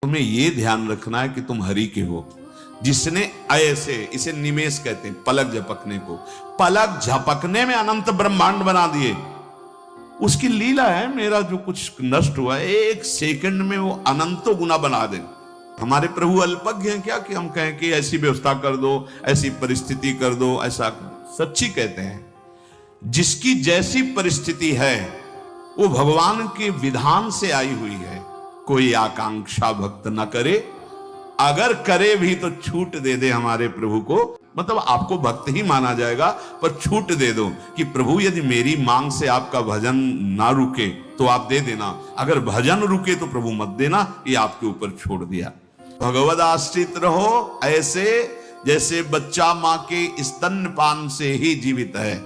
तुम्हें ये ध्यान रखना है कि तुम हरि के हो। जिसने ऐसे, इसे निमेष कहते हैं, पलक झपकने को, पलक झपकने में अनंत ब्रह्मांड बना दिए। उसकी लीला है। मेरा जो कुछ नष्ट हुआ है, एक सेकंड में वो अनंतों गुना बना दे। हमारे प्रभु अल्पज्ञ हैं क्या कि हम कहें कि ऐसी व्यवस्था कर दो, ऐसी परिस्थिति कर दो, ऐसा। सच्ची कहते हैं, जिसकी जैसी परिस्थिति है वो भगवान के विधान से आई हुई है। कोई आकांक्षा भक्त न करे, अगर करे भी तो छूट दे दे हमारे प्रभु को। मतलब आपको भक्त ही माना जाएगा, पर छूट दे दो कि प्रभु यदि मेरी मांग से आपका भजन ना रुके तो आप दे देना, अगर भजन रुके तो प्रभु मत देना, ये आपके ऊपर छोड़ दिया। भगवद आश्रित रहो ऐसे जैसे बच्चा मां के स्तनपान से ही जीवित है,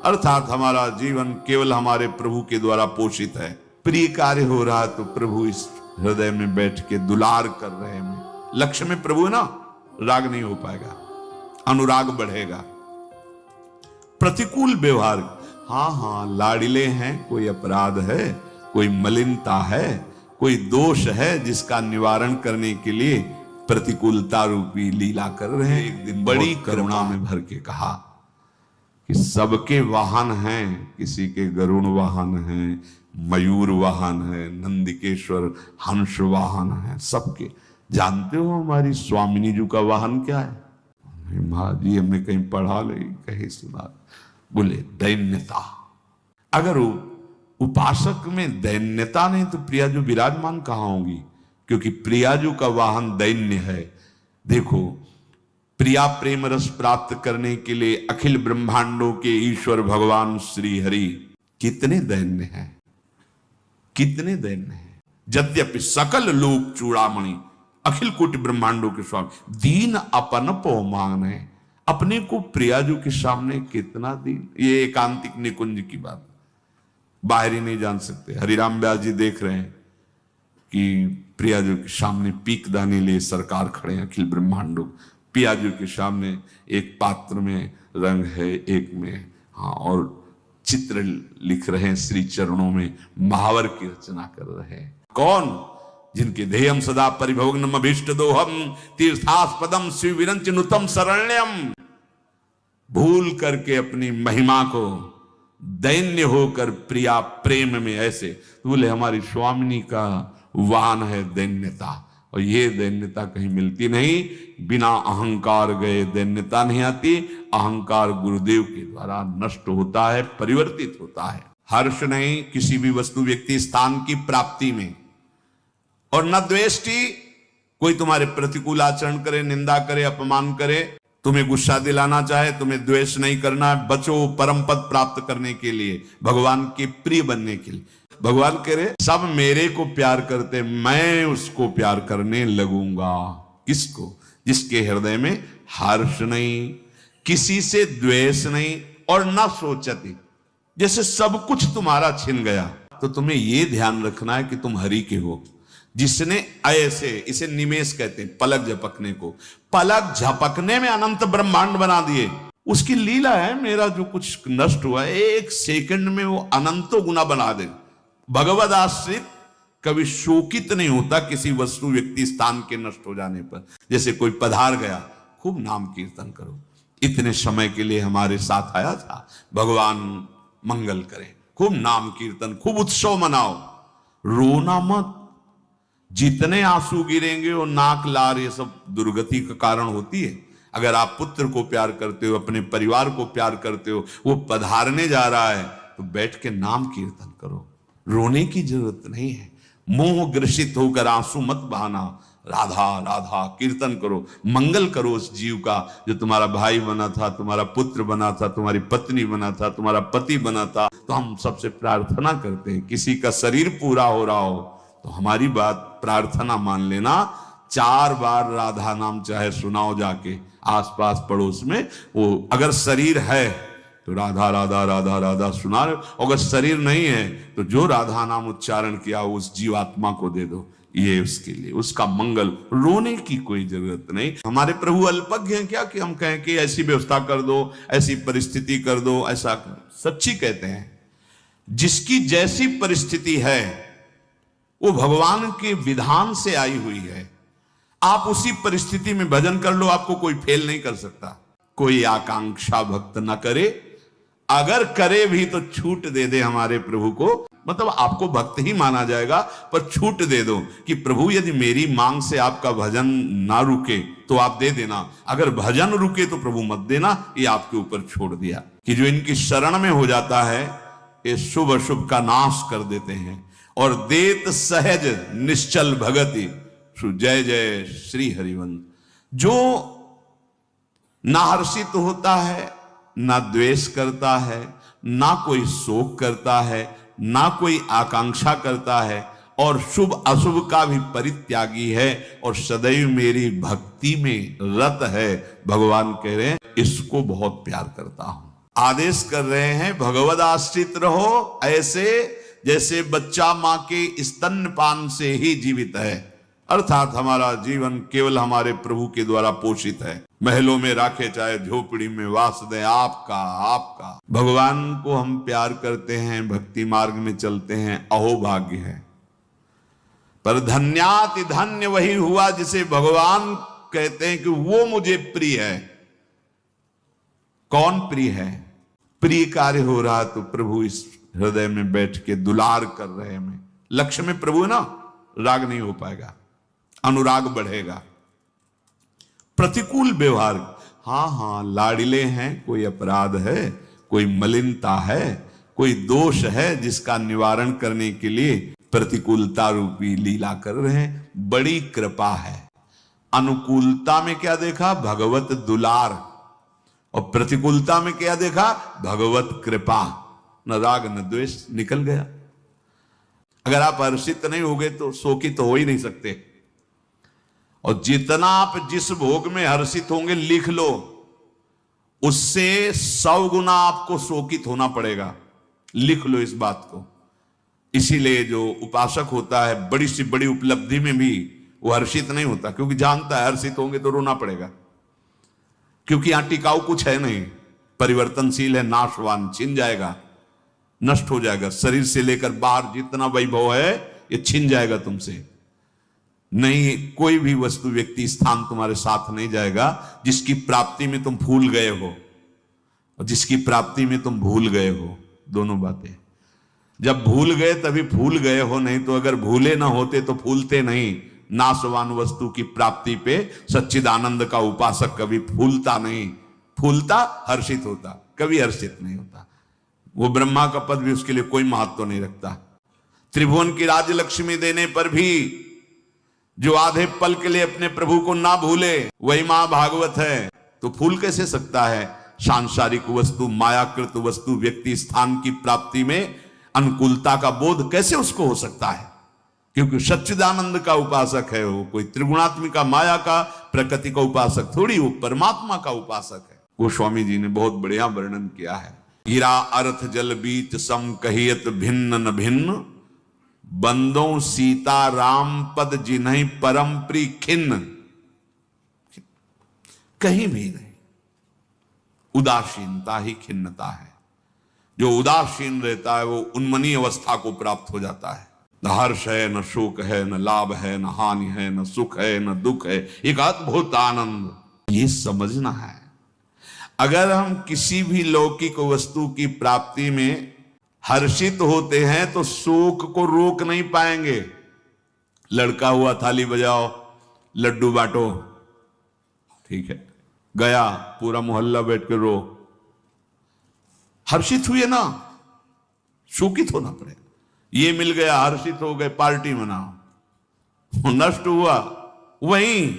अर्थात हमारा जीवन केवल हमारे प्रभु के द्वारा पोषित है। प्रिय कार्य हो रहा तो प्रभु इस हृदय में बैठ के दुलार कर रहे हैं। लक्ष्य में प्रभु ना, राग नहीं हो पाएगा, अनुराग बढ़ेगा। प्रतिकूल व्यवहार, हाँ लाडिले हैं, कोई अपराध है, कोई मलिनता है, कोई दोष है जिसका निवारण करने के लिए प्रतिकूलता रूपी लीला कर रहे हैं। एक दिन बड़ी करुणा में भर के कहा कि सबके वाहन हैं, किसी के गरुण वाहन हैं, मयूर वाहन है, नंदिकेश्वर हंस वाहन है, सबके। जानते हो हमारी स्वामिनी जी का वाहन क्या है? माँ जी हमने कहीं पढ़ा नहीं, कहीं सुना, बोले दैन्यता। अगर उपासक में दैन्यता नहीं तो प्रियाजू विराजमान कहां होंगी? क्योंकि प्रियाजू का वाहन दैन्य है। देखो, प्रिया प्रेम रस प्राप्त करने के लिए अखिल ब्रह्मांडों के ईश्वर भगवान श्री हरि कितने दैन्य हैं, कितने दैन्य हैं। यद्यपि सकल लोक चूड़ामणि, अखिल कोटि ब्रह्मांडों के स्वामी, दीन अपन पो मांगने, अपने को प्रियाजू के सामने कितना दीन। ये एकांतिक निकुंज की बात, बाहरी नहीं जान सकते। हरिराम व्यास जी देख रहे हैं कि प्रियाजू के सामने पीक दाने लिए सरकार खड़े हैं अखिल ब्रह्मांडों। प्रियाजू के सामने एक पात्र में रंग है, एक में और चित्र लिख रहे हैं, श्री चरणों में महावर की रचना कर रहे हैं। कौन? जिनके ध्येयम सदा परिभवग्नम अभीष्ट दोहम तीर्थास्पदम शिव विरंच नुतम शरण्यम। भूल करके अपनी महिमा को दैन्य होकर प्रिया प्रेम में ऐसे, तो बोले हमारी स्वामिनी का वाहन है दैन्यता। और ये दैन्यता कहीं मिलती नहीं, बिना अहंकार गए दैन्यता नहीं आती। अहंकार गुरुदेव के द्वारा नष्ट होता है, परिवर्तित होता है। हर्ष नहीं किसी भी वस्तु व्यक्ति स्थान की प्राप्ति में, और न द्वेष्टि, कोई तुम्हारे प्रतिकूल आचरण करे, निंदा करे, अपमान करे, तुम्हें गुस्सा दिलाना चाहे, तुम्हें द्वेष नहीं करना है। बचो परम पद प्राप्त करने के लिए, भगवान के प्रिय बनने के लिए। भगवान कह रहे सब मेरे को प्यार करते, मैं उसको प्यार करने लगूंगा। किसको? जिसके हृदय में हर्ष नहीं, किसी से द्वेष नहीं, और न सोचती। जैसे सब कुछ तुम्हारा छिन गया, तो तुम्हें यह ध्यान रखना है कि तुम हरि के हो। जिसने ऐसे, इसे निमेष कहते हैं, पलक झपकने को, पलक झपकने में अनंत ब्रह्मांड बना दिए। उसकी लीला है। मेरा जो कुछ नष्ट हुआ है, एक सेकंड में वो अनंतों गुना बना दे। भगवद आश्रित कभी शोकित नहीं होता किसी वस्तु व्यक्ति स्थान के नष्ट हो जाने पर। जैसे कोई पधार गया, खूब नाम कीर्तन करो, इतने समय के लिए हमारे साथ आया था, भगवान मंगल करे, खूब नाम कीर्तन, खूब उत्सव मनाओ, रोना मत। जितने आंसू गिरेंगे वो नाक लार ये सब दुर्गति का कारण होती है। अगर आप पुत्र को प्यार करते हो, अपने परिवार को प्यार करते हो, वो पधारने जा रहा है तो बैठ के नाम कीर्तन करो, रोने की जरूरत नहीं है। मोह ग्रसित होकर आंसू मत बहाना, राधा राधा कीर्तन करो, मंगल करो उस जीव का जो तुम्हारा भाई बना था, तुम्हारा पुत्र बना था, तुम्हारी पत्नी बना था, तुम्हारा पति बना था। तो हम सबसे प्रार्थना करते हैं, किसी का शरीर पूरा हो रहा हो तो हमारी बात प्रार्थना मान लेना, 4 बार राधा नाम चाहे सुनाओ जाके आसपास पड़ोस में। वो अगर शरीर है तो राधा राधा राधा राधा सुना रहे, अगर शरीर नहीं है तो जो राधा नाम उच्चारण किया उस जीवात्मा को दे दो, ये उसके लिए, उसका मंगल। रोने की कोई जरूरत नहीं। हमारे प्रभु अल्पज्ञ हैं क्या कि हम कहें कि ऐसी व्यवस्था कर दो, ऐसी परिस्थिति कर दो, ऐसा। सच्ची कहते हैं, जिसकी जैसी परिस्थिति है वो भगवान के विधान से आई हुई है। आप उसी परिस्थिति में भजन कर लो, आपको कोई फेल नहीं कर सकता। कोई आकांक्षा भक्त न करे, अगर करे भी तो छूट दे दे हमारे प्रभु को, मतलब आपको भक्त ही माना जाएगा, पर छूट दे दो कि प्रभु यदि मेरी मांग से आपका भजन ना रुके तो आप दे देना, अगर भजन रुके तो प्रभु मत देना। ये आपके ऊपर छोड़ दिया कि जो इनकी शरण में हो जाता है ये शुभ अशुभ का नाश कर देते हैं। और देत सहज निश्चल भगति जय जय श्री हरिवंश। जो ना हर्षित होता है, ना द्वेष करता है, ना कोई शोक करता है, ना कोई आकांक्षा करता है, और शुभ अशुभ का भी परित्यागी है, और सदैव मेरी भक्ति में रत है। भगवान कह रहे हैं इसको बहुत प्यार करता हूं। आदेश कर रहे हैं भगवद आश्रित रहो, ऐसे जैसे बच्चा मां के स्तनपान से ही जीवित है, अर्थात हमारा जीवन केवल हमारे प्रभु के द्वारा पोषित है। महलों में राखे चाहे झोपड़ी में वास दे, आपका आपका। भगवान को हम प्यार करते हैं, भक्ति मार्ग में चलते हैं, अहोभाग्य है। पर धन्याति धन्य वही हुआ जिसे भगवान कहते हैं कि वो मुझे प्रिय है। कौन प्रिय है? प्रिय कार्य हो रहा तो प्रभु इस हृदय में बैठ के दुलार कर रहे हैं। लक्ष्य में प्रभु ना, राग नहीं हो पाएगा, अनुराग बढ़ेगा। प्रतिकूल व्यवहार, हाँ लाडिले हैं, कोई अपराध है, कोई मलिनता है, कोई दोष है जिसका निवारण करने के लिए प्रतिकूलता रूपी लीला कर रहे हैं। बड़ी कृपा है। अनुकूलता में क्या देखा? भगवत दुलार। और प्रतिकूलता में क्या देखा? भगवत कृपा। न राग न द्वेष, निकल गया। अगर आप हर्षित नहीं होगे तो शोकित हो ही नहीं सकते। और जितना आप जिस भोग में हर्षित होंगे लिख लो, उससे 100 गुना आपको शोकित होना पड़ेगा। लिख लो इस बात को। इसीलिए जो उपासक होता है बड़ी सी बड़ी उपलब्धि में भी वो हर्षित नहीं होता, क्योंकि जानता है हर्षित होंगे तो रोना पड़ेगा, क्योंकि यहां टिकाऊ कुछ है नहीं, परिवर्तनशील है, नाशवान, छिन जाएगा, नष्ट हो जाएगा। शरीर से लेकर बाहर जितना वैभव है ये छिन जाएगा तुमसे। नहीं, कोई भी वस्तु व्यक्ति स्थान तुम्हारे साथ नहीं जाएगा जिसकी प्राप्ति में तुम भूल गए हो और जिसकी प्राप्ति में तुम भूल गए हो। दोनों बातें, जब भूल गए तभी भूल गए हो, नहीं तो अगर भूले ना होते तो भूलते नहीं। नाशवान वस्तु की प्राप्ति पे सच्चिदानंद का उपासक कभी भूलता नहीं, फूलता हर्षित होता, कभी हर्षित नहीं होता। वो ब्रह्मा का पद भी उसके लिए कोई महत्व नहीं रखता। त्रिभुवन की राज्य लक्ष्मी देने पर भी जो आधे पल के लिए अपने प्रभु को ना भूले वही मां भागवत है, तो फूल कैसे सकता है? सांसारिक वस्तु, मायाकृत वस्तु, व्यक्ति स्थान की प्राप्ति में अनुकूलता का बोध कैसे उसको हो सकता है? क्योंकि सच्चिदानंद का उपासक है वो, कोई त्रिगुणात्मिका माया का, प्रकृति का उपासक थोड़ी, वो परमात्मा का उपासक है। गोस्वामी जी ने बहुत बढ़िया वर्णन किया है। हीरा अर्थ जल बीच सम कहियत भिन्न न भिन्न, बंदों सीता राम पद जिन्हीं परम प्री खिन्न। कहीं भी नहीं, उदासीनता ही खिन्नता है। जो उदासीन रहता है वो उन्मनी अवस्था को प्राप्त हो जाता है। न हर्ष है, न शोक है, न लाभ है, न हानि है, न सुख है, न दुख है, एक अद्भुत आनंद। ये समझना है। अगर हम किसी भी लौकिक वस्तु की प्राप्ति में हर्षित होते हैं तो शोक को रोक नहीं पाएंगे। लड़का हुआ, थाली बजाओ, लड्डू बांटो, ठीक है, गया पूरा मोहल्ला बैठ के रो, हर्षित हुए ना, शोकित होना पड़ेगा। ये मिल गया, हर्षित हो गए, पार्टी मनाओ, नष्ट हुआ वहीं।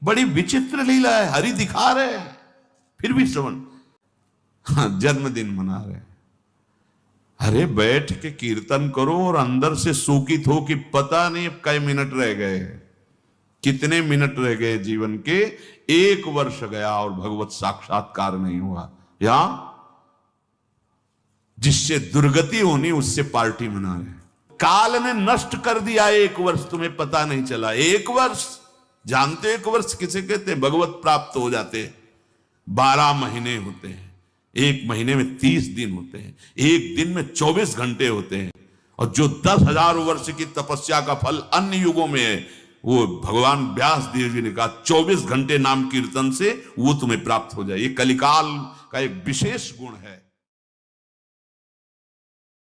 बड़ी विचित्र लीला है। हरि दिखा रहे फिर भी श्रवण, जन्मदिन मना रहे। अरे बैठ के कीर्तन करो और अंदर से शोकित हो कि पता नहीं अब कई मिनट रह गए, कितने मिनट रह गए जीवन के। 1 वर्ष गया और भगवत साक्षात्कार नहीं हुआ। यहां जिससे दुर्गति होनी उससे पार्टी मना रहे। काल ने नष्ट कर दिया 1 वर्ष, तुम्हें पता नहीं चला। 1 वर्ष, जानते 1 वर्ष किसे कहते? भगवत प्राप्त हो जाते 12 महीने होते हैं। 1 महीने में 30 दिन होते हैं, 1 दिन में 24 घंटे होते हैं, और जो 10,000 वर्ष की तपस्या का फल अन्य युगों में है, वो भगवान व्यास देव जी ने कहा 24 घंटे नाम कीर्तन से वो तुम्हें प्राप्त हो जाए। ये कलिकाल का एक विशेष गुण है।